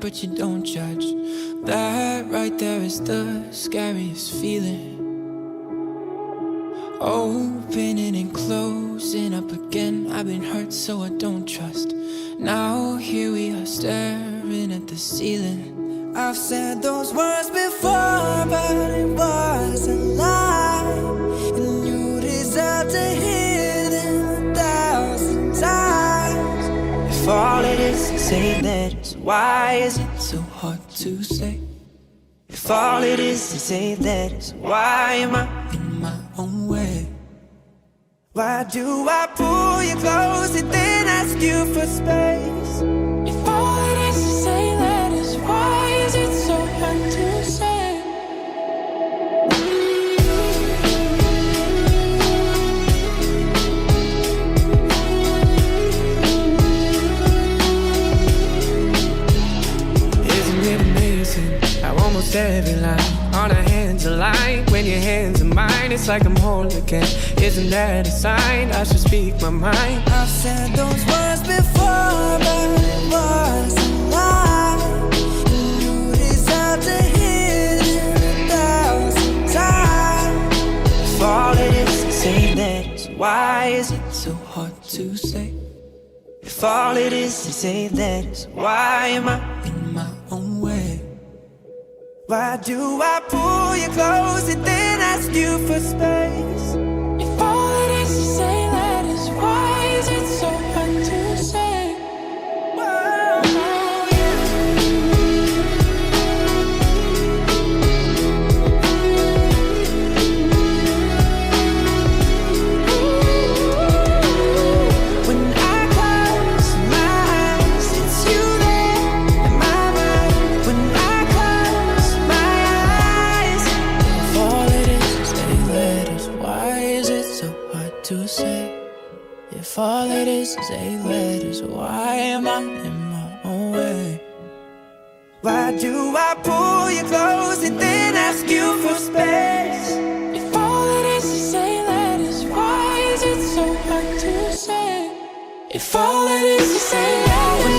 but you don't judge. That right there is the scariest feeling. Opening and closing up again. I've been hurt, so I don't trust. Now here we are staring at the ceiling. I've said those words before, but it was a lie. And you deserve to hear them 1,000 times. If all it is say letters, why is it so hard to say? If all it is say letters, why am I in my own way? Why do I pull you close and then ask you for space? If all it is say letters, why is it so hard to say? Isn't it amazing how almost every line on our hands align? When your hands are mine, it's like I'm whole again. Isn't that a sign? I should speak my mind. I've said those words before, but it was a lie. You deserve to hear them 1,000 times. If all it is say letters, why is it so hard to say? If all it is say letters, why am I in my own way? Why do I pull you close and then ask you for space? If all it is say letters, why is it so hard to say? Whoa, yeah. When I close my eyes, it's you there in my mind. When I close my eyes, if all it is say letters, why is it so hard to say? If all it is say letters, why am I in my own way? Why do I pull you close and then ask you for space? If all it is say letters, why is it so hard to say? If all it is say letters.